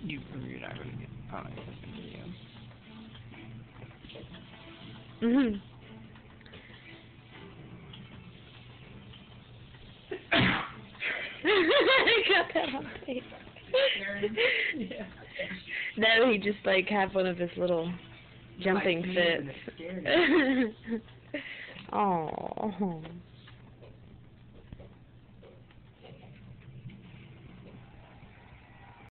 You're not gonna get. Oh, it's just a video. I got that on tape. Yeah. No, he just like had one of his little jumping fits. Oh.